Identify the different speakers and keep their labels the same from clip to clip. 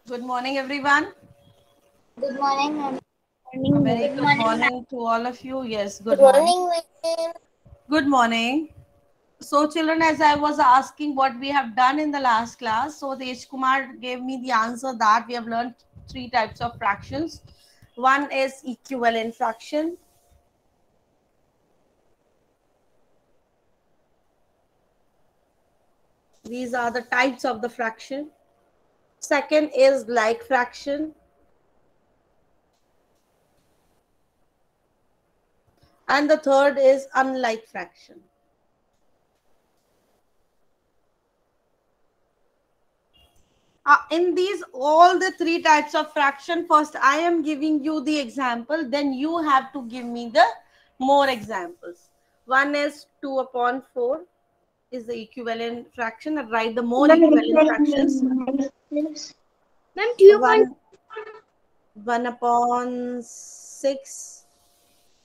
Speaker 1: Good morning, everyone.
Speaker 2: Good morning, ma'am.
Speaker 1: A
Speaker 2: Morning,
Speaker 1: very
Speaker 2: Good
Speaker 1: good
Speaker 2: morning, ma'am.
Speaker 1: morning to all of you. Yes,
Speaker 2: Good
Speaker 1: good morning.
Speaker 2: morning, ma'am.
Speaker 1: Good morning. So, children, as I was asking what we have done in the last class, so Tej Kumar gave me the answer that we have learned three types of fractions. One is equivalent fraction. These are the types of the fraction. Second is like fraction. And the third is unlike fraction. In these all the three types of fraction, first I am giving you the example, then you have to give me the more examples. One is 2 upon 4 is the equivalent fraction, and write the more
Speaker 2: Ma'am,
Speaker 1: equivalent fractions.
Speaker 2: please. Ma'am, 2 point.
Speaker 1: 1 upon 6,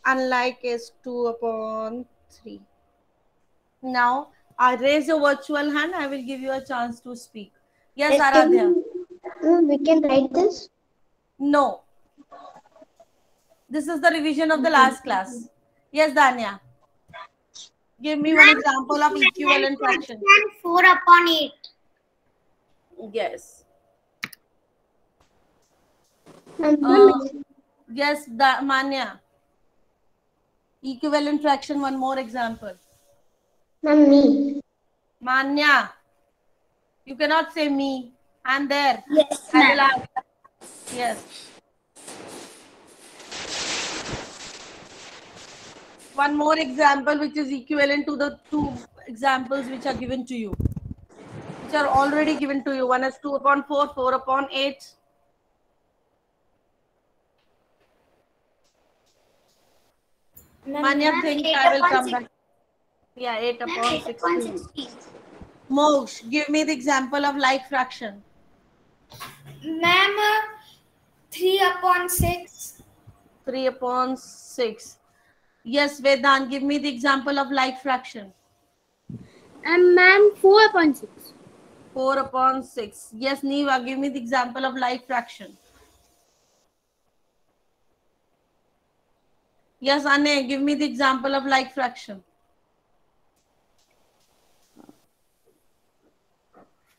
Speaker 1: unlike is 2 upon 3. Now I raise your virtual hand, I will give you a chance to speak. Yes, Aradhya.
Speaker 2: We can write this.
Speaker 1: No, this is the revision of the last class. Yes, Danya. Give me one
Speaker 2: Ma'am,
Speaker 1: example
Speaker 2: it's
Speaker 1: of
Speaker 2: my life
Speaker 1: equivalent fraction.
Speaker 2: fraction 4/8.
Speaker 1: Yes.
Speaker 2: Ma'am,
Speaker 1: Uh, yes, Manya. Equivalent fraction, one more example.
Speaker 2: ma'am, me.
Speaker 1: Manya. You cannot say me. I'm there.
Speaker 2: Yes,
Speaker 1: I will
Speaker 2: ma'am.
Speaker 1: ask. Yes. One more example which is equivalent to the two examples which are given to you. Which are already given to you. One is 2 upon 4, 4 upon 8. Manya
Speaker 2: Ma'am,
Speaker 1: thinks
Speaker 2: 8
Speaker 1: I will
Speaker 2: upon
Speaker 1: come
Speaker 2: 6.
Speaker 1: back. Yeah, 8
Speaker 2: Ma'am,
Speaker 1: upon
Speaker 2: 8 upon
Speaker 1: 16.
Speaker 2: 16.
Speaker 1: Mosh, give me the example of like fraction.
Speaker 2: Ma'am, 3/6.
Speaker 1: 3 upon 6. Yes, Vedant, give me the example of like fraction.
Speaker 2: And ma'am, 4/6.
Speaker 1: 4 upon 6. Yes, Neva, give me the example of like fraction. Yes, Ane, give me the example of like fraction.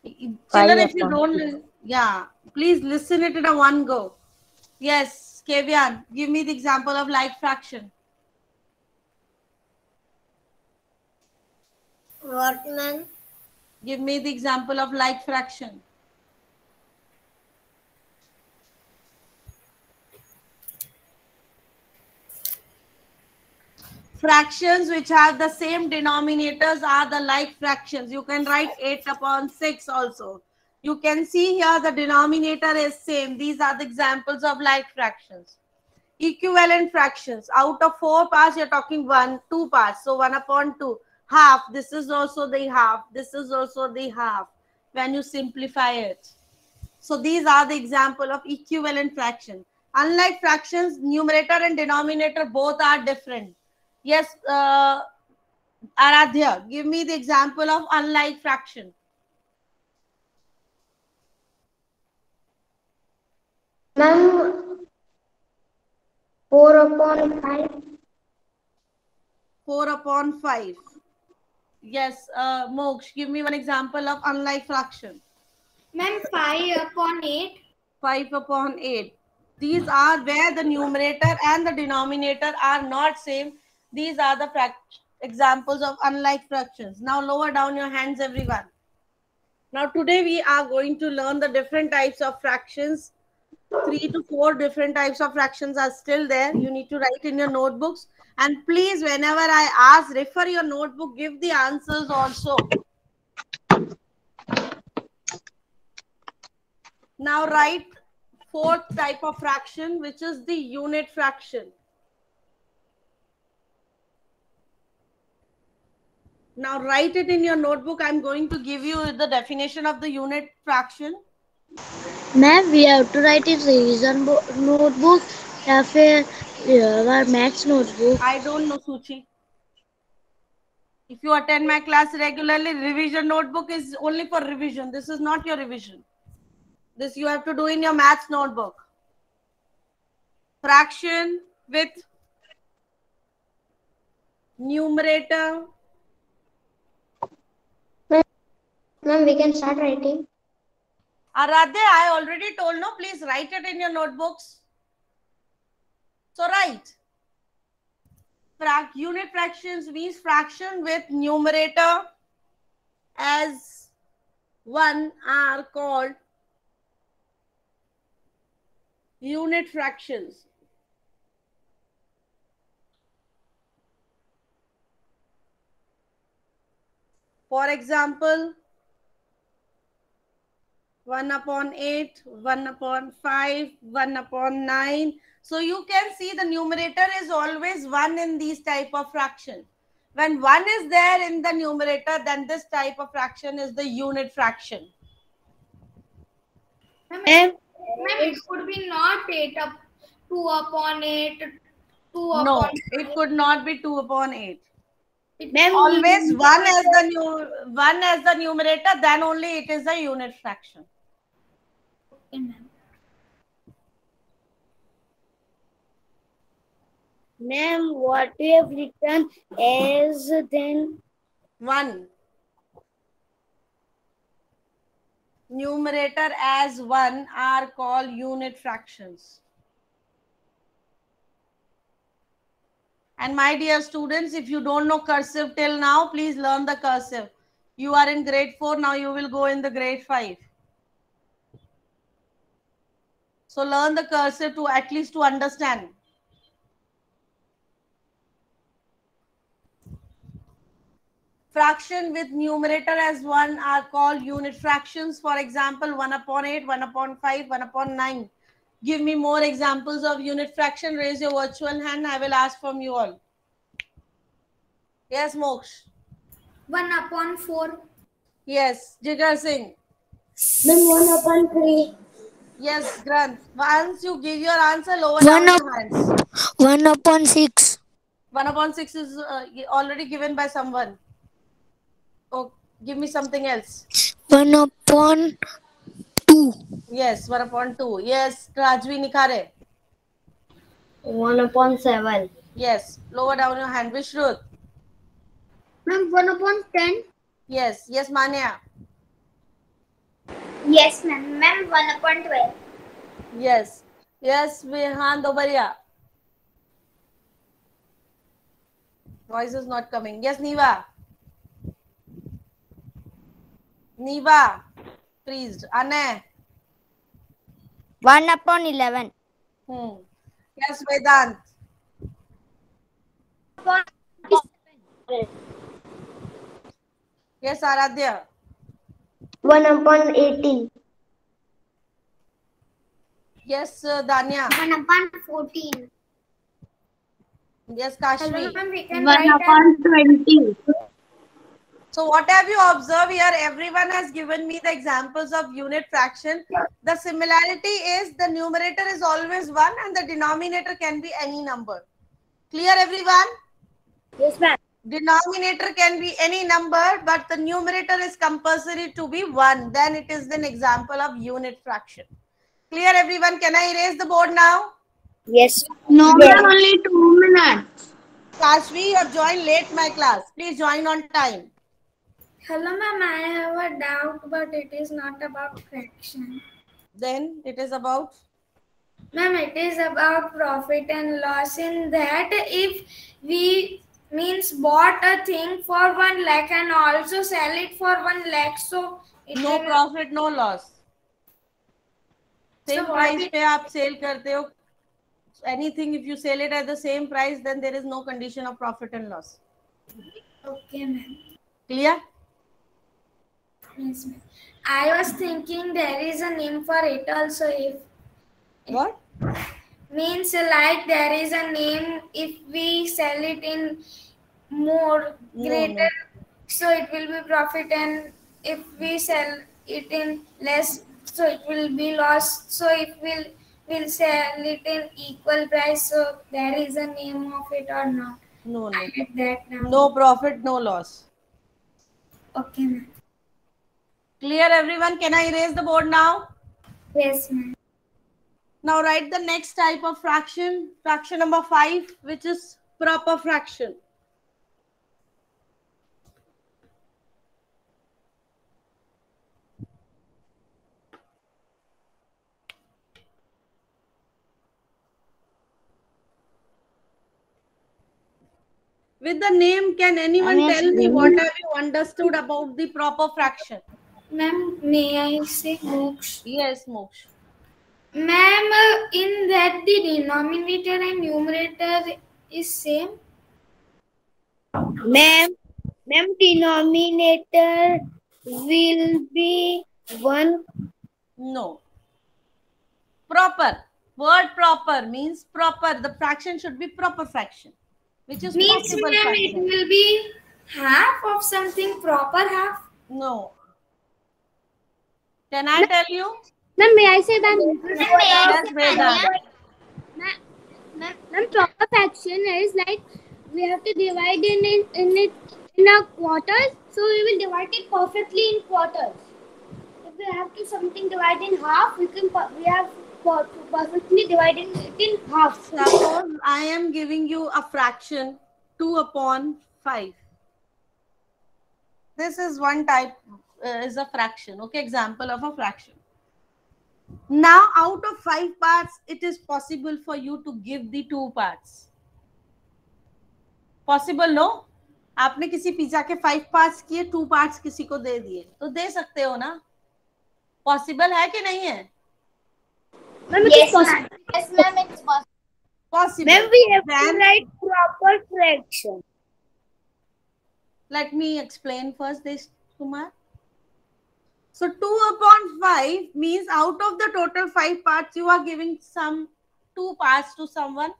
Speaker 1: Children,
Speaker 3: 5
Speaker 1: if you
Speaker 3: upon
Speaker 1: don't,
Speaker 3: 6.
Speaker 1: yeah, please listen it in a one go. Yes, Kevian, give me the example of like fraction.
Speaker 2: What, ma'am?
Speaker 1: Give me the example of like fraction. Fractions which have the same denominators are the like fractions. You can write 8 upon 6 also. You can see here the denominator is same. These are the examples of like fractions. Equivalent fractions. Out of 4 parts, you're talking 1, 2 parts. So 1 upon 2. Half. This is also the half. This is also the half. When you simplify it. So these are the example of equivalent fraction. Unlike fractions, numerator and denominator both are different. Yes, Aradhya, give me the example of unlike fraction.
Speaker 2: Ma'am, 4/5.
Speaker 1: 4 upon 5. Yes, Moksh, give me one example of unlike fraction.
Speaker 2: Ma'am, 5/8.
Speaker 1: 5 upon 8. These are where the numerator and the denominator are not same. These are the examples of unlike fractions. Now lower down your hands, everyone. Now today we are going to learn the different types of fractions. 3 to 4 different types of fractions are still there. You need to write in your notebooks. And please, whenever I ask, refer your notebook, give the answers also. Now write fourth type of fraction, which is the unit fraction. Now write it in your notebook. I'm going to give you the definition of the unit fraction.
Speaker 3: Ma'am we have to write is revision notebook या फिर maths notebook.
Speaker 1: I don't know, Suchi. If you attend my class regularly, revision notebook is only for revision. This is not your revision. This you have to do in your maths notebook. Fraction with numerator.
Speaker 2: Ma'am, we can start writing.
Speaker 1: Aradhya, I already told, no, please write it in your notebooks. So write. Unit fractions means fraction with numerator as 1 are called unit fractions. For example, 1/8, 1/5, 1/9. So you can see the numerator is always 1 in these type of fraction. When 1 is there in the numerator, then this type of fraction is the unit fraction.
Speaker 2: Ma'am, it could be not 2/8, 2/8.
Speaker 1: No, it could not be 2/8.
Speaker 2: Ma'am,
Speaker 1: Always 1 as the numerator, then only it is a unit fraction.
Speaker 2: Okay, ma'am.
Speaker 3: Ma'am, what we have written as then
Speaker 1: 1. Numerator as 1 are called unit fractions. And my dear students, if you don't know cursive till now, please learn the cursive. You are in grade 4, now you will go in the grade 5. So learn the cursive to at least to understand. Fraction with numerator as 1 are called unit fractions. For example, 1/8, 1/5, 1/9. Give me more examples of unit fraction. Raise your virtual hand. I will ask from you all. Yes, Moksh.
Speaker 2: 1/4.
Speaker 1: Yes, Jigar Singh.
Speaker 3: Ma'am, 1/3.
Speaker 1: Yes, Granth. Once you give your answer, lower down your hands.
Speaker 3: 1/6.
Speaker 1: 1/6 is already given by someone. Oh, give me something else.
Speaker 3: 1/2.
Speaker 1: Yes, 1/2. Yes, Rajvi Nikhare.
Speaker 3: 1/7.
Speaker 1: Yes, lower down your hand. Vishrut.
Speaker 2: Ma'am, 1/10.
Speaker 1: Yes, yes, Manya.
Speaker 2: Yes, ma'am. Ma'am, 1/12.
Speaker 1: Yes, yes, Vihan Dobaria. Voice is not coming. Yes, Niva. Niva. Freezed. Ane.
Speaker 3: 1/11.
Speaker 1: Yes, Vedant. Yes, Aradhya.
Speaker 2: 1/18.
Speaker 1: Yes, Danya.
Speaker 2: 1/14.
Speaker 1: Yes, Kashmi.
Speaker 2: Hello, ma'am. We can write
Speaker 3: 1/20.
Speaker 1: So what have you observed here? Everyone has given me the examples of unit fraction. The similarity is the numerator is always 1 and the denominator can be any number. Clear, everyone?
Speaker 3: Yes, ma'am.
Speaker 1: Denominator can be any number, but the numerator is compulsory to be 1. Then it is an example of unit fraction. Clear, everyone? Can I erase the board now?
Speaker 3: Yes.
Speaker 2: No,
Speaker 3: Yes.
Speaker 2: ma'am. Only 2 minutes.
Speaker 1: Kashvi, you have joined late my class. Please join on time.
Speaker 2: Hello, ma'am. I have a doubt, but it is not about fraction.
Speaker 1: Then it is about?
Speaker 2: Ma'am, it is about profit and loss. In that, if we means bought a thing for 1 lakh and also sell it for 1 lakh, so it
Speaker 1: No
Speaker 2: will...
Speaker 1: profit, no loss. Same price पे आप sale करते हो. Anything if you sell it at the same price, then there is no condition of profit and loss.
Speaker 2: Okay, ma'am.
Speaker 1: Clear?
Speaker 2: Yes, ma'am. I was thinking there is a name for it also. If
Speaker 1: What?
Speaker 2: means like there is a name if we sell it in more greater, so it will be profit, and if we sell it in less, so it will be loss. So if we'll sell it in equal price, so there is a name of it or not?
Speaker 1: No, no.
Speaker 2: I get that now.
Speaker 1: No profit, no loss.
Speaker 2: Okay, ma'am.
Speaker 1: Clear, everyone? Can I erase the board now?
Speaker 2: Yes, ma'am.
Speaker 1: Now write the next type of fraction, fraction number 5, which is proper fraction. With the name, can anyone tell me what have you understood about the proper fraction?
Speaker 2: Ma'am, may I say Moksha?
Speaker 1: Yes, Moksha.
Speaker 2: Ma'am, in that the denominator and numerator is same.
Speaker 3: Ma'am, denominator will be 1.
Speaker 1: No. Proper. Word proper means proper. The fraction should be proper fraction, which is
Speaker 2: Means,
Speaker 1: possible
Speaker 2: ma'am, it
Speaker 1: fraction.
Speaker 2: will be half of something, proper half.
Speaker 1: No. Can I tell you?
Speaker 3: Ma'am, may I say that?
Speaker 1: Yes, Vedant.
Speaker 3: Ma'am, proper fraction is like we have to divide in a quarters, so we will divide it perfectly in quarters. If we have to something divide in half, we have perfectly divided it in half.
Speaker 1: Suppose I am giving you a fraction 2 upon 5. This is one type, is a fraction. Okay, example of a fraction. Now, out of 5 parts, it is possible for you to give the 2 parts. Possible, no? आपने किसी pizza के 5 parts किए, 2 parts किसी को दे दिए, तो दे सकते हो ना? पॉसिबल है कि नहीं है?
Speaker 3: Yes, ma'am. Yes, ma'am, it's possible.
Speaker 1: Possible.
Speaker 3: Ma'am, we have
Speaker 1: Then,
Speaker 3: to write proper fraction.
Speaker 1: let me explain first this, Kumar. So 2 upon 5 means out of the total 5 parts, you are giving some 2 parts to someone.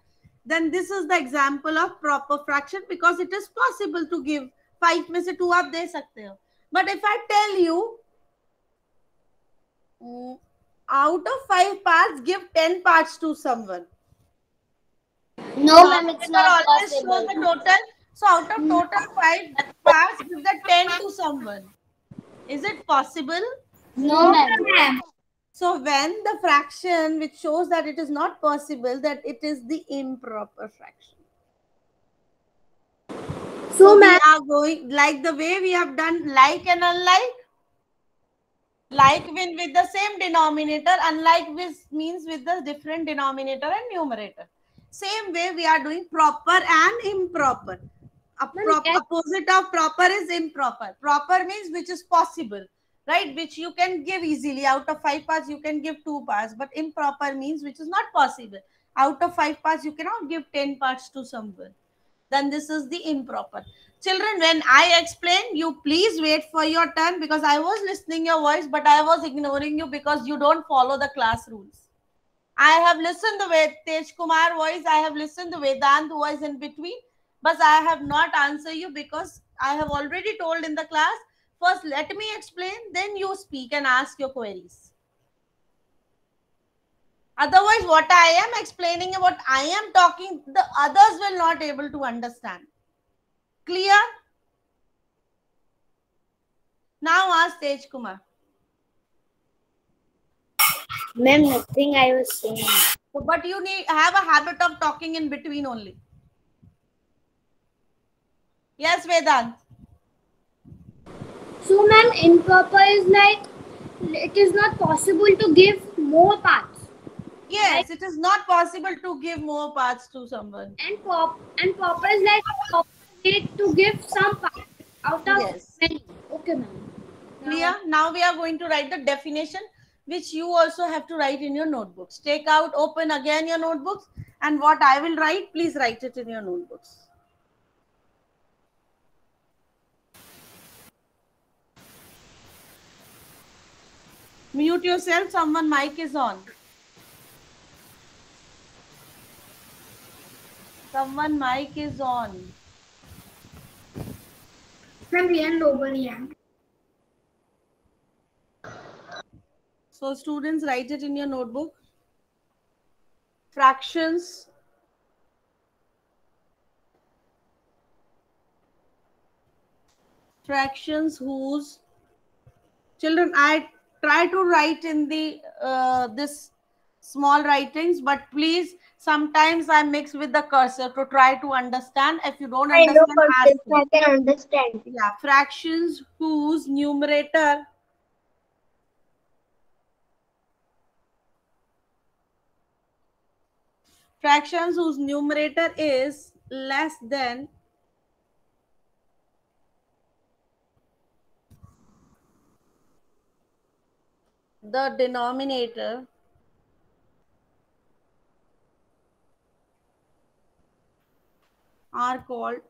Speaker 1: Then this is the example of proper fraction because it is possible to give 5 में से 2 आप दे सकते हो. But if I tell you, out of 5 parts, give 10 parts to someone.
Speaker 3: No, ma'am, it's not
Speaker 1: always
Speaker 3: possible.
Speaker 1: show the total. So out of total 5 parts, give the 10 to someone. Is it possible?
Speaker 3: No, ma'am.
Speaker 1: So when the fraction which shows that it is not possible, that it is the improper fraction. So we are going like the way we have done like and unlike. Like when with the same denominator, unlike means with the different denominator and numerator. Same way we are doing proper and improper. Opposite of proper is improper. Proper means which is possible, right? Which you can give easily. Out of 5 parts, you can give 2 parts. But improper means which is not possible. Out of 5 parts, you cannot give 10 parts to someone. Then this is the improper. Children, when I explain, you please wait for your turn because I was listening your voice, but I was ignoring you because you don't follow the class rules. I have listened the Tej Kumar voice, I have listened the Vedant voice in between, but I have not answered you because I have already told in the class, first let me explain, then you speak and ask your queries. Otherwise, what I am explaining, what I am talking, the others will not able to understand. Clear? Now ask Tej Kumar.
Speaker 3: Ma'am, nothing I was saying.
Speaker 1: But you need have a habit of talking in between only. Yes, Vedant.
Speaker 3: So, ma'am, improper is like it is not possible to give more parts.
Speaker 1: Yes, it is not possible to give more parts to someone.
Speaker 3: And proper is like need to give some parts out of many. Okay, ma'am.
Speaker 1: Clear? Now we are going to write the definition, which you also have to write in your notebooks. Take out, open again your notebooks, and what I will write, please write it in your notebooks. Mute yourself, someone mic is on. Someone mic is on. So students, write it in your notebook. Fractions. Fractions whose, children, I try to write in the this small writings, but please, sometimes I mix with the cursor to try to understand. If you don't
Speaker 3: I know
Speaker 1: understand, ask
Speaker 3: concepts.
Speaker 1: me.
Speaker 3: I can understand.
Speaker 1: Yeah, fractions whose numerator is less than the denominator are called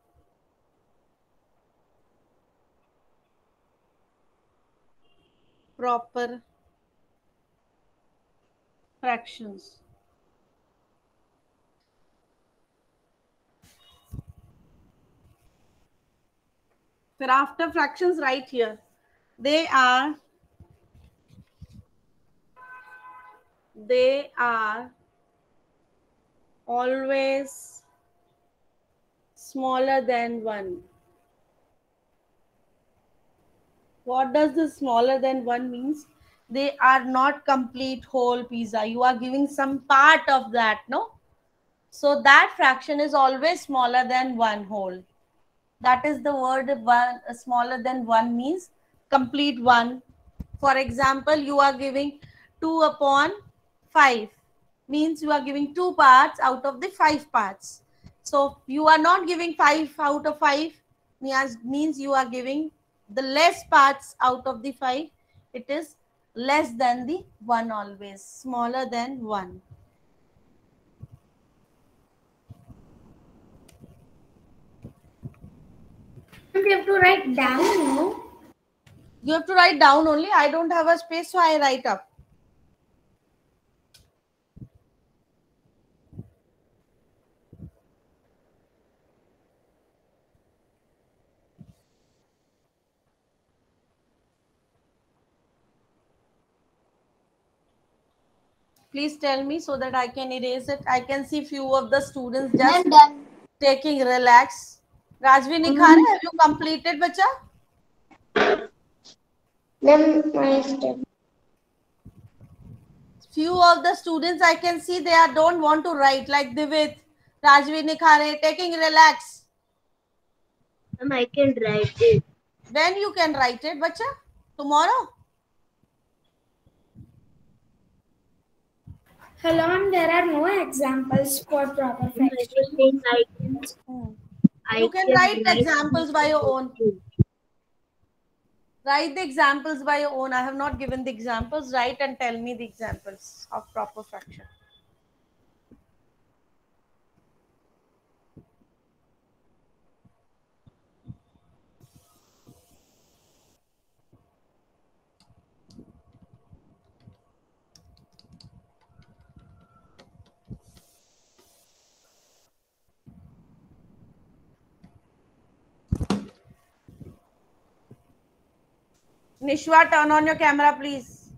Speaker 1: proper fractions. Then after fractions, right here, they are always smaller than 1. What does the smaller than 1 means? They are not complete whole pizza. You are giving some part of that, no? So that fraction is always smaller than 1 whole. That is the word one. Smaller than 1 means complete 1. For example, you are giving 2/5 means you are giving 2 parts out of the 5 parts. So you are not giving 5 out of 5, means you are giving the less parts out of the 5. It is less than the 1, always smaller than 1.
Speaker 2: You have to write down, no?
Speaker 1: You have to write down only. I don't have a space, so I write up. Please tell me so that I can erase it. I can see few of the students just
Speaker 3: I'm done.
Speaker 1: taking relax. Rajvi Nikhare, have you completed, bacha?
Speaker 3: Then my step.
Speaker 1: Few of the students I can see they don't want to write, like Divit, Rajvi Nikhare, taking relax.
Speaker 3: I can write it.
Speaker 1: When you can write it, bacha? Tomorrow?
Speaker 2: Hello, ma'am. There are no examples for proper fraction.
Speaker 1: You can write examples by your own. Write the examples by your own. I have not given the examples. Write and tell me the examples of proper fraction. Nishwa, turn on your camera, please.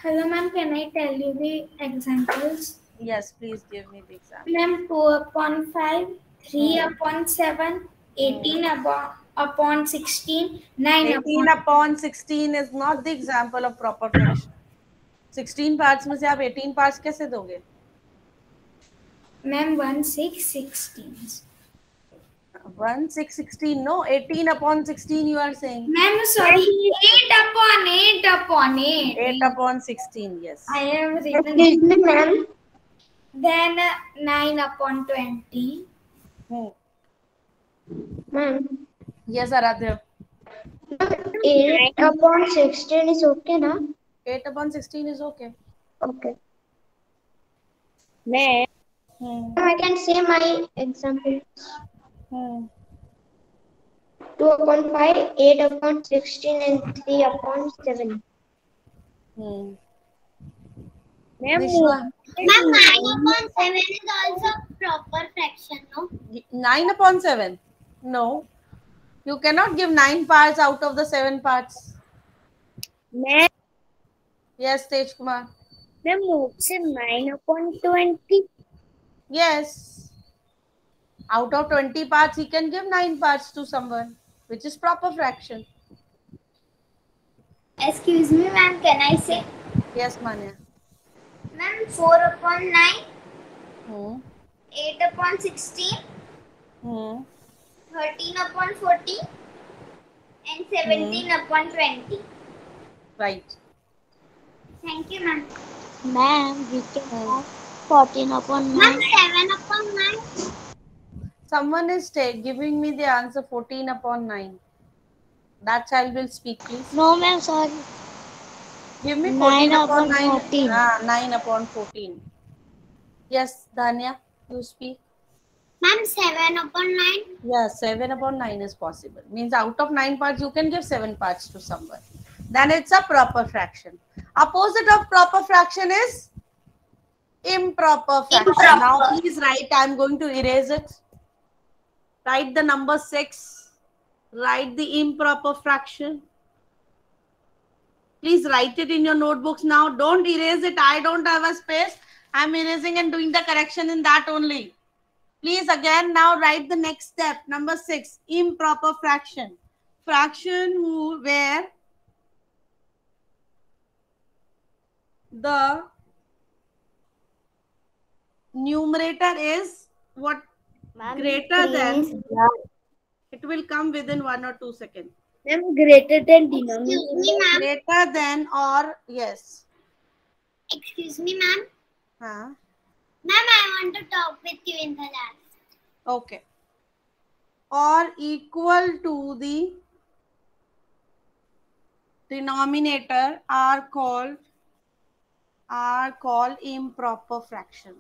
Speaker 2: Hello, ma'am. Can I tell you the examples?
Speaker 1: Yes, please give me the example.
Speaker 2: Ma'am, 2/5, 3/7, 18/16,
Speaker 1: 18/16 is not the example of proper fraction. 16 parts में से आप 18 parts कैसे दोगे?
Speaker 2: Ma'am, 1, 6, 16.
Speaker 1: 1, 6, 16. No, 18/16 you are saying.
Speaker 2: Ma'am, sorry. 8/8.
Speaker 1: 8/16, yes.
Speaker 2: I have written.
Speaker 3: Excuse me, ma'am.
Speaker 2: Then 9/20.
Speaker 3: Ma'am.
Speaker 1: Yes, Aradhya.
Speaker 3: 8/16 is okay, na?
Speaker 1: 8/16 is okay.
Speaker 3: Okay. Ma'am. I can say my example. 2/5, 8/16, and 3/7.
Speaker 2: Ma'am,
Speaker 3: 9/7 is also proper fraction, no?
Speaker 1: 9/7? No. You cannot give 9 parts out of the 7 parts.
Speaker 3: Ma'am.
Speaker 1: Yes, Tej Kumar.
Speaker 3: Ma'am, 9/20.
Speaker 1: Yes. Out of 20 parts, he can give 9 parts to someone, which is proper fraction.
Speaker 3: Excuse me, ma'am. Can I say?
Speaker 1: Yes, Manya.
Speaker 3: Ma'am, 4/9,
Speaker 1: Hmm.
Speaker 3: 8/16,
Speaker 1: Hmm.
Speaker 3: 13/14, and
Speaker 1: Hmm.
Speaker 3: 17/20.
Speaker 1: Right.
Speaker 3: Thank you, ma'am. Ma'am, we can have 14/9. Ma'am, 7/9.
Speaker 1: Someone is giving me the answer 14/9. That child will speak, please.
Speaker 3: No, ma'am, sorry.
Speaker 1: Give me
Speaker 3: 9/14.
Speaker 1: 14/9. 9/14. Yes, Danya, you speak.
Speaker 3: Ma'am, 7/9.
Speaker 1: Yeah, 7/9 is possible. Means out of 9 parts, you can give 7 parts to someone. Then it's a proper fraction. Opposite of proper fraction is improper fraction. Now, please write. I'm going to erase it. Write the number 6. Write the improper fraction. Please write it in your notebooks now. Don't erase it. I don't have a space. I'm erasing and doing the correction in that only. Please again now write the next step. Number 6, improper fraction. Fraction where the numerator is what? Greater than. It will come within 1 or 2 seconds.
Speaker 3: Ma'am, greater than denominator. Excuse me, ma'am.
Speaker 1: Greater than or yes.
Speaker 3: Excuse me, ma'am.
Speaker 1: Huh?
Speaker 3: Ma'am, I want to talk with you in the lab.
Speaker 1: Okay. Or equal to the denominator are called improper fraction.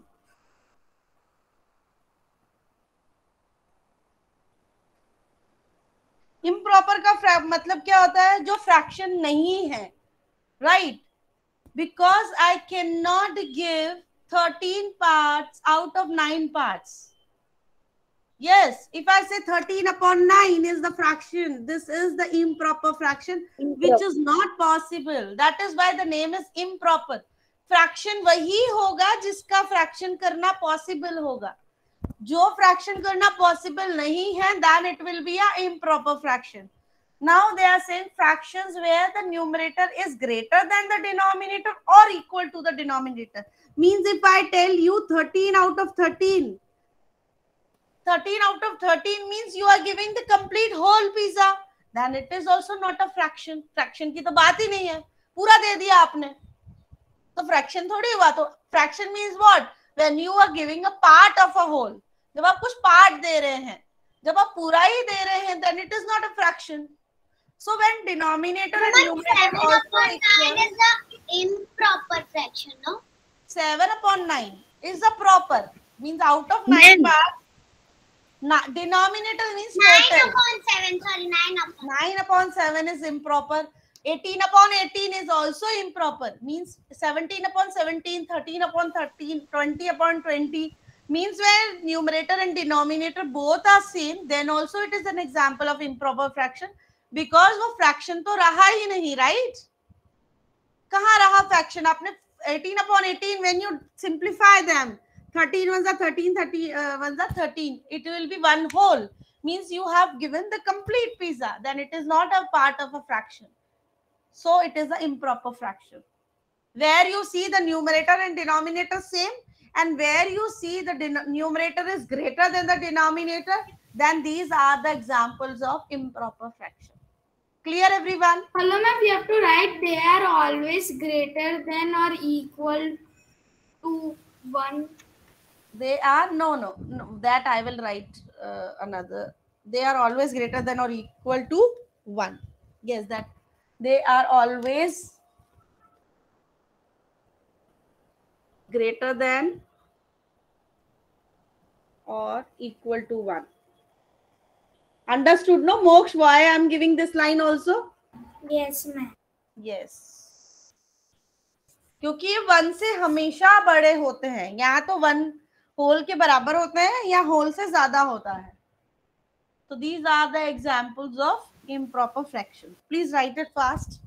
Speaker 1: Improper का मतलब क्या होता है? जो fraction नहीं है, right? Because I can not give 13 parts out of 9 parts. Yes, if I say 13/9 is the fraction, this is the improper fraction, which is not possible. That is why the name is improper. Fraction वही होगा जिसका fraction करना possible होगा. जो fraction करना possible नहीं है, then it will be a improper fraction. Now they are saying fractions where the numerator is greater than the denominator or equal to the denominator. Means if I tell you 13 out of 13, 13 out of 13 means you are giving the complete whole pizza, then it is also not a fraction. Fraction की तो बात ही नहीं है, पूरा दे दिया आपने, तो fraction थोड़ी हुआ. तो fraction means what? When you are giving a part of a whole. जब आप कुछ part दे रहे हैं, जब आप पूरा ही दे रहे हैं, then it is not a fraction. So when denominator and numerator also equal,
Speaker 3: is the improper fraction, no?
Speaker 1: 7/9 is the proper. Means out of 9 parts, denominator means total.
Speaker 3: 9/7. Sorry,
Speaker 1: 9/7 is improper. 18/18 is also improper. Means 17/17, 13/13, 20/20. Means when numerator and denominator both are same, then also it is an example of improper fraction. Because वो fraction तो रहा ही नहीं, right? कहाँ रहा fraction? आपने 18/18 when you simplify them, 13 ones are 13, 30 ones are 13. It will be one whole. Means you have given the complete pizza. Then it is not a part of a fraction. So it is an improper fraction. Where you see the numerator and denominator same, and where you see the numerator is greater than the denominator, then these are the examples of improper fraction. Clear, everyone?
Speaker 2: Hello, ma'am. We have to write they are always greater than or equal to 1.
Speaker 1: They are no. That I will write another. They are always greater than or equal to 1. Yes, that they are always greater than or equal to 1. Understood, no, Moksh, why I am giving this line also?
Speaker 2: Yes, ma'am.
Speaker 1: Yes. क्योंकि 1 से हमेशा बड़े होते हैं, या तो 1 whole के बराबर होते हैं या होल से ज्यादा होता है. So these are the examples of improper fraction. Please write it fast.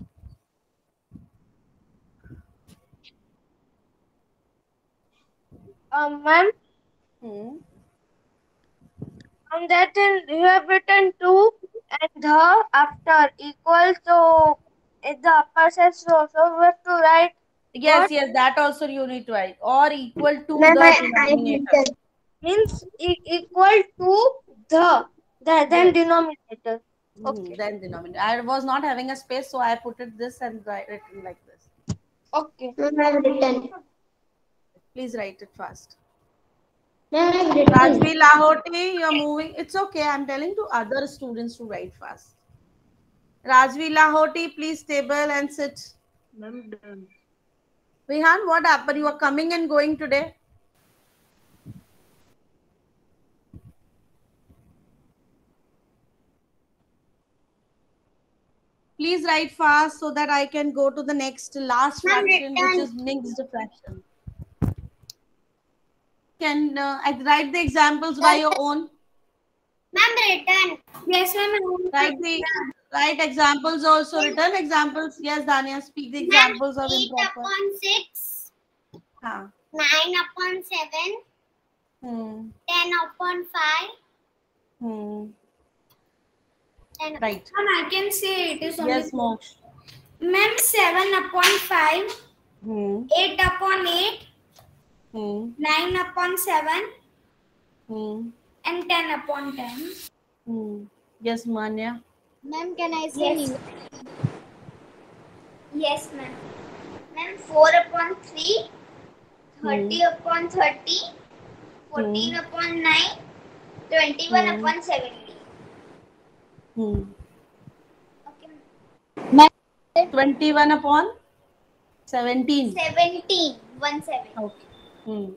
Speaker 3: Ma'am, on that you have written 2 and the after equal, so
Speaker 4: in the upper section also we have to write.
Speaker 1: Yes,
Speaker 4: What?
Speaker 1: yes, that also you need to write. Or equal to
Speaker 4: Ma'am,
Speaker 1: the
Speaker 4: I
Speaker 1: denominator.
Speaker 4: means equal to the then
Speaker 1: Yes.
Speaker 4: denominator. Okay.
Speaker 1: Then denominator. I was not having a space, so I put it this and written like this.
Speaker 4: Okay.
Speaker 5: Ma'am, I have written.
Speaker 1: Please write it fast.
Speaker 5: Ma'am, I have written.
Speaker 1: Rajvi Lahoti, you're moving. It's okay. I'm telling to other students to write fast. Rajvi Lahoti, please table and sit.
Speaker 5: Ma'am, done.
Speaker 1: Vihan, what happened? You are coming and going today? Please write fast so that I can go to the next last fraction, which is mixed fraction. Can write the examples by your own.
Speaker 3: Ma'am, written.
Speaker 2: Yes, ma'am.
Speaker 1: Write examples also. Written examples. Yes, Dania, speak the examples of
Speaker 3: 8
Speaker 1: improper.
Speaker 3: upon 6,
Speaker 1: Haan.
Speaker 3: 9 upon 7,
Speaker 1: Hmm.
Speaker 3: 10 upon 5.
Speaker 1: Hmm.
Speaker 3: 10
Speaker 1: Right.
Speaker 2: Ma'am, I can say it is only.
Speaker 1: Yes, Moksha.
Speaker 2: Ma'am, 7 upon 5,
Speaker 1: Hmm.
Speaker 2: 8 upon 8,
Speaker 1: Hmm.
Speaker 2: 9 upon 7,
Speaker 1: Hmm.
Speaker 2: and 10 upon 10.
Speaker 1: Hmm. Yes, Manya.
Speaker 3: Ma'am, can I say
Speaker 2: Yes.
Speaker 3: Niva?
Speaker 2: Yes, ma'am.
Speaker 3: Ma'am, 4 upon 3, 30 upon 30, 14 upon 9, 21
Speaker 1: Hmm.
Speaker 3: upon 70.
Speaker 1: Hmm.
Speaker 3: Okay, ma'am.
Speaker 1: 21 upon 17.
Speaker 3: 17. 1 7.
Speaker 1: Okay. Hmm.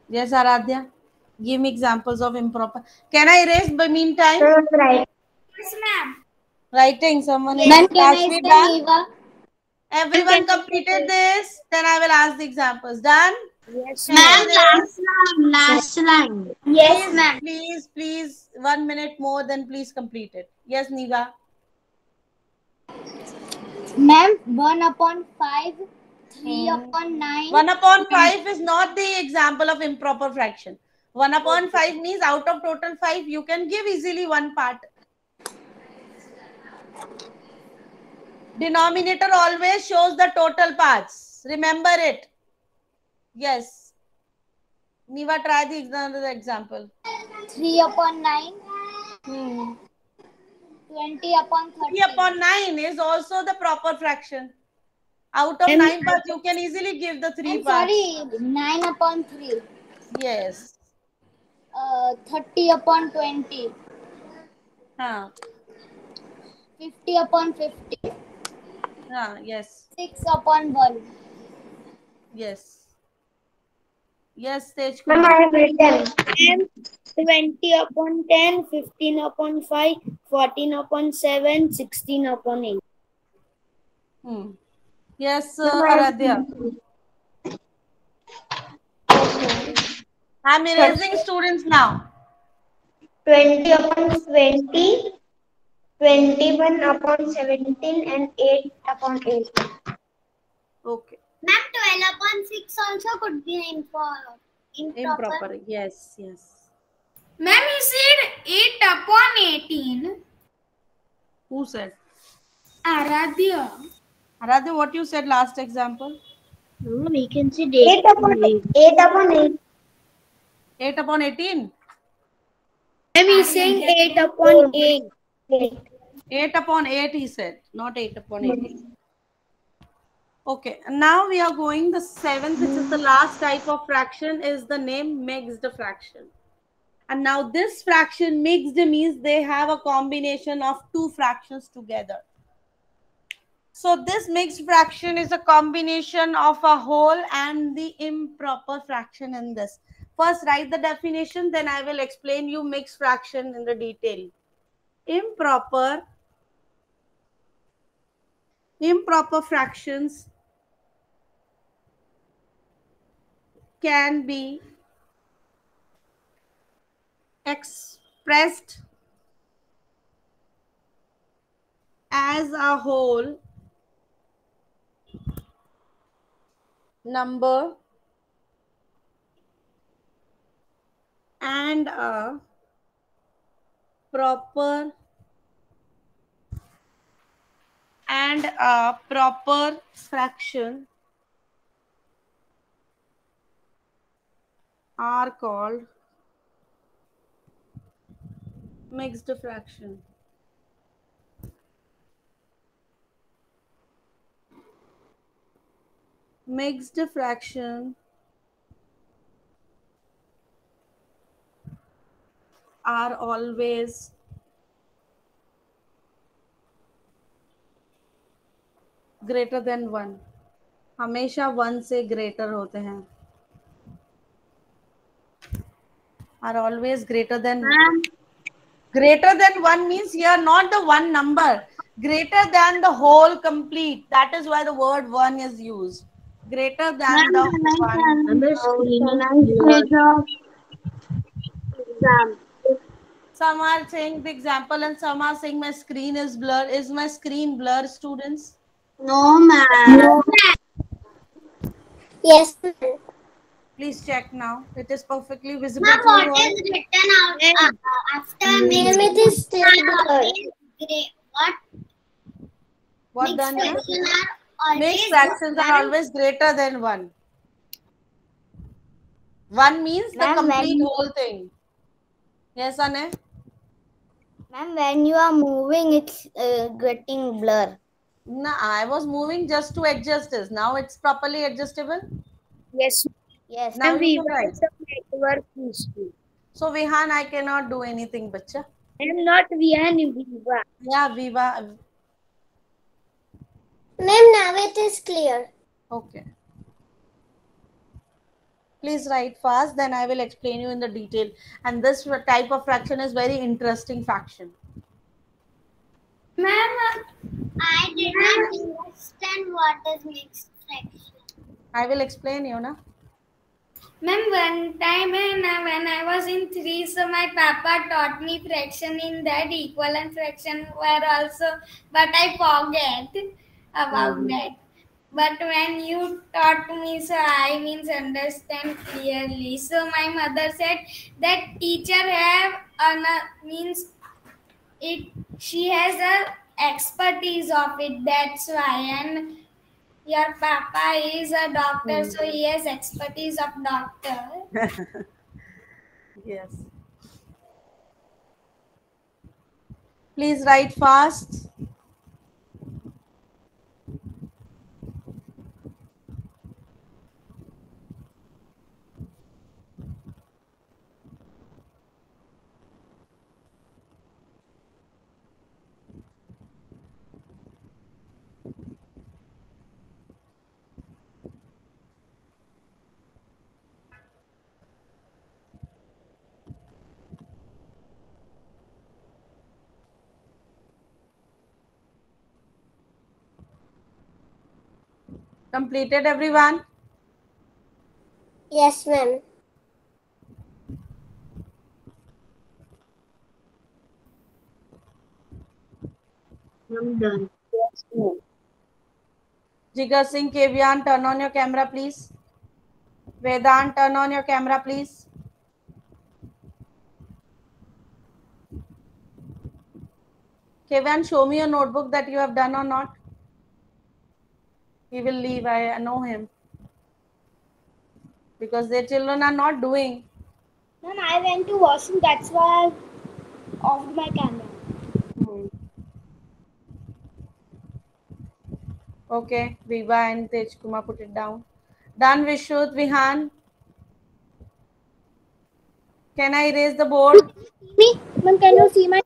Speaker 1: Yes, Aradhya. Give me examples of improper. Can I erase by meantime?
Speaker 5: Right.
Speaker 2: Yes, ma'am.
Speaker 1: Writing. Someone is.
Speaker 3: Ma'am, can I
Speaker 1: Rashmi,
Speaker 3: say
Speaker 1: done?
Speaker 3: Niva?
Speaker 1: Everyone completed this. Then I will ask the examples. Done?
Speaker 4: Yes,
Speaker 1: Can I erase?
Speaker 5: Last line.
Speaker 3: Yes,
Speaker 1: Please,
Speaker 3: ma'am.
Speaker 1: please, 1 minute more, then please complete it. Yes, Niva.
Speaker 3: Ma'am, 1 upon 5, 3
Speaker 1: Hmm.
Speaker 3: upon 9.
Speaker 1: 1 upon 5 is not the example of improper fraction. 1 upon 5 means out of total 5, you can give easily one part. Denominator always shows the total parts. Remember it. Yes. Niva, try the another example.
Speaker 3: 3 upon 9,
Speaker 1: Hmm.
Speaker 3: 20 upon 30.
Speaker 1: 3 upon 9 is also the proper fraction. Out of 9 parts, you can easily give the 3
Speaker 3: I'm
Speaker 1: parts.
Speaker 3: sorry, 9 upon 3.
Speaker 1: Yes.
Speaker 3: 30 upon 20.
Speaker 1: Huh.
Speaker 3: 50 upon 50.
Speaker 1: Yes.
Speaker 3: 6 upon 1.
Speaker 1: Yes. Yes, Tej
Speaker 5: Ma'am, I
Speaker 1: Kumar.
Speaker 5: have written.
Speaker 4: 20 upon 10, 15 upon 5, 14 upon 7, 16 upon 8.
Speaker 1: Hmm. Yes,
Speaker 5: Ma'am, I have
Speaker 1: Aradhya.
Speaker 5: written.
Speaker 1: Okay. I'm erasing students now.
Speaker 5: 20 upon 20, 21 upon 17, and 8 upon 8.
Speaker 1: Okay.
Speaker 3: Ma'am, 12 upon 6 also could be improper.
Speaker 1: Improper. Yes, yes.
Speaker 2: Ma'am, he said 8 upon 18.
Speaker 1: Who said?
Speaker 2: Aradhya.
Speaker 1: Aradhya, what you said last example?
Speaker 4: No, we can see
Speaker 5: 8 upon 8. 8 upon 8.
Speaker 1: 8 upon 18?
Speaker 4: Ma'am is saying 8 upon 8.
Speaker 5: 8.
Speaker 1: 8 upon 8, he said, not 8 upon 18. Okay, and now we are going the 7th, which is the last type of fraction, is the name mixed fraction. And now this fraction mixed means they have a combination of two fractions together. So this mixed fraction is a combination of a whole and the improper fraction in this. First write the definition, then I will explain you mixed fraction in the detail. Improper fractions can be expressed as a whole number and a proper and a proper fraction are called mixed fraction. Mixed fraction are always greater than 1. हमेशा 1 से greater होते हैं. Are always greater than. Greater than 1 means here not the one number. Greater than the whole complete. That is why the word 1 is used. Greater than the one. Some are saying the example and some are saying my screen is blurred. Is my screen blurred, students?
Speaker 5: No, ma'am.
Speaker 3: Yes.
Speaker 1: Please check now. It is perfectly visible to you all.
Speaker 5: What is written out after
Speaker 3: Ma'am, it is still blurred.
Speaker 1: What done here?
Speaker 5: fractions are
Speaker 1: Mixed fractions are always greater than 1. 1 means the
Speaker 4: Ma'am,
Speaker 1: complete
Speaker 4: when-
Speaker 1: whole thing. Yes, Ane?
Speaker 4: Ma'am, when you are moving, it's getting blur.
Speaker 1: No, I was moving just to adjust this. Now it's properly adjustable.
Speaker 4: Yes. Yes.
Speaker 1: Now you can write.
Speaker 4: Network issue.
Speaker 1: So Vihan, I cannot do anything, bacha.
Speaker 4: I'm not Vihan, Viva.
Speaker 1: Yeah, Viva.
Speaker 3: Ma'am, now it is clear.
Speaker 1: Okay. Please write fast, then I will explain you in the detail. And this type of fraction is very interesting fraction.
Speaker 2: Ma'am,
Speaker 5: I did not understand what is mixed fraction.
Speaker 1: I will explain you, na.
Speaker 2: ma'am, one time when I was in 3, so my papa taught me fraction in that equivalent fraction were also, but I forget about that. But when you taught me, so I understand clearly. So my mother said that teacher have means it. She has a expertise of it. That's why. And your papa is a doctor, so he has expertise of doctor.
Speaker 1: Yes. Please write fast. Completed, everyone?
Speaker 3: Yes, ma'am.
Speaker 5: I'm done.
Speaker 1: Jigar Singh, Kevian, turn on your camera, please. Vedant, turn on your camera, please. Kevian, show me your notebook that you have done or not. He will leave. I know him. Because their children are not doing.
Speaker 3: Ma'am, I went to washroom. That's why I offed my camera.
Speaker 1: Okay, Viva and Tejkuma, put it down. Done, Vishut, Vihan. Can I erase the board?
Speaker 3: Me? Ma'am, can you see my...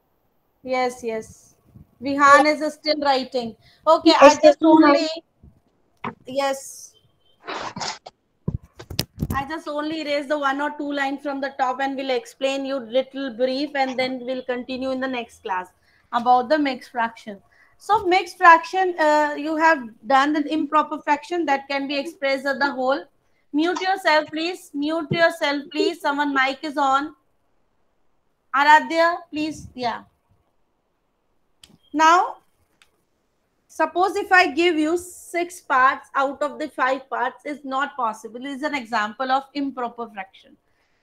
Speaker 1: Yes, yes. Vihan is still writing. Okay, I just only... Yes. I just only erase the 1 or 2 lines from the top and will explain you little brief and then we'll continue in the next class about the mixed fraction. So mixed fraction, you have done the improper fraction that can be expressed as the whole. Mute yourself, please. Mute yourself, please. Someone mic is on. Aradhya, please. Yeah. Now, suppose if I give you 6 parts out of the 5 parts is not possible. It is an example of improper fraction.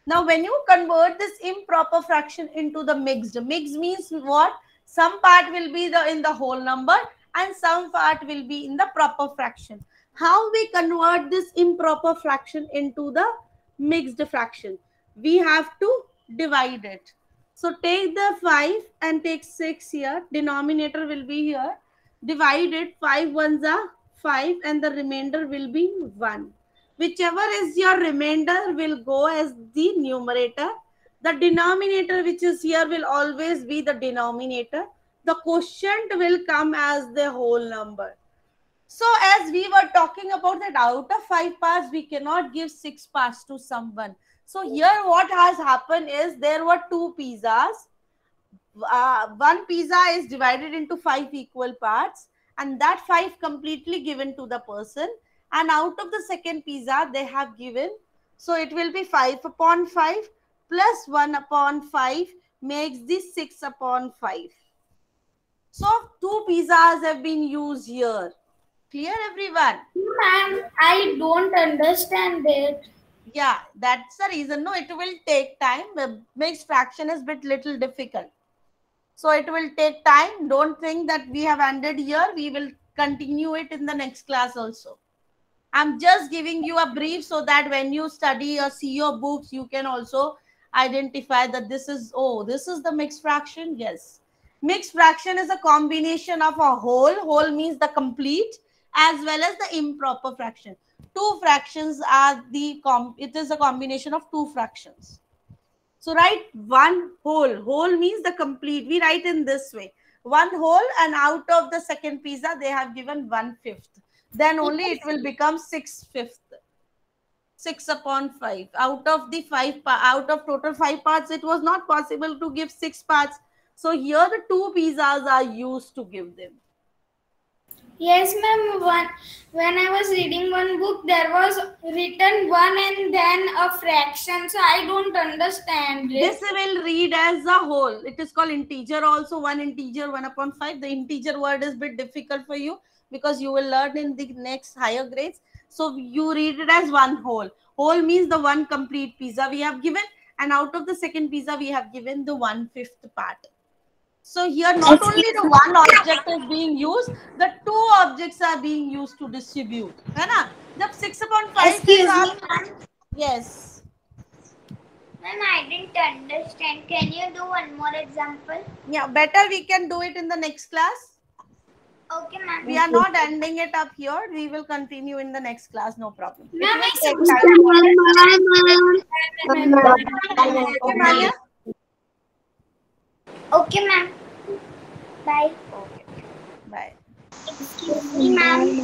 Speaker 1: Now, when you convert this improper fraction into the mixed means what? Some part will be in the whole number and some part will be in the proper fraction. How we convert this improper fraction into the mixed fraction? We have to divide it. So take the 5 and take 6 here. Denominator will be here. Divide it. 5 ones are 5 and the remainder will be 1. Whichever is your remainder will go as the numerator. The denominator which is here will always be the denominator. The quotient will come as the whole number. So as we were talking about that out of 5 parts, we cannot give 6 parts to someone. So here what has happened is there were 2 pizzas. One pizza is divided into 5 equal parts and that 5 completely given to the person. And out of the second pizza they have given. So it will be 5 upon 5 plus 1 upon 5 makes this 6 upon 5. So 2 pizzas have been used here. Clear, everyone?
Speaker 2: Ma'am, I don't understand it.
Speaker 1: Yeah, that's the reason. No, it will take time. The mixed fraction is a bit little difficult. So it will take time. Don't think that we have ended here. We will continue it in the next class also. I'm just giving you a brief so that when you study or see your books, you can also identify that this is, oh, this is the mixed fraction. Yes. Mixed fraction is a combination of a whole. Whole means the complete as well as the improper fraction. 2 fractions are the, it is a combination of 2 fractions. So write 1 whole. Whole means the complete. We write in this way. 1 whole and out of the second pizza, they have given 1/5. Then only it will become 6/5. 6 upon 5. Out of the 5, out of total 5 parts, it was not possible to give 6 parts. So here the 2 pizzas are used to give them.
Speaker 2: Yes, ma'am. When I was reading one book, there was written 1 and then a fraction. So I don't understand it.
Speaker 1: This will read as a whole. It is called integer also. 1 integer, 1 upon 5. The integer word is a bit difficult for you because you will learn in the next higher grades. So you read it as 1 whole. Whole means the 1 complete pizza we have given. And out of the second pizza, we have given the 1/5 part. So here not only the 1 object is being used, the 2 objects are being used to distribute. है ना? जब 6 upon 5
Speaker 5: Excuse me, ma'am.
Speaker 1: Yes.
Speaker 5: Ma'am, I didn't understand. Can you do one more example?
Speaker 1: Yeah, better we can do it in the next class.
Speaker 5: Okay, ma'am.
Speaker 1: We are not ending it up here. We will continue in the next class. No problem. It
Speaker 2: Ma'am,
Speaker 1: will take time. Okay, Manya?
Speaker 5: Okay, ma'am. Bye.
Speaker 1: Okay. Bye.
Speaker 5: Excuse me, ma'am.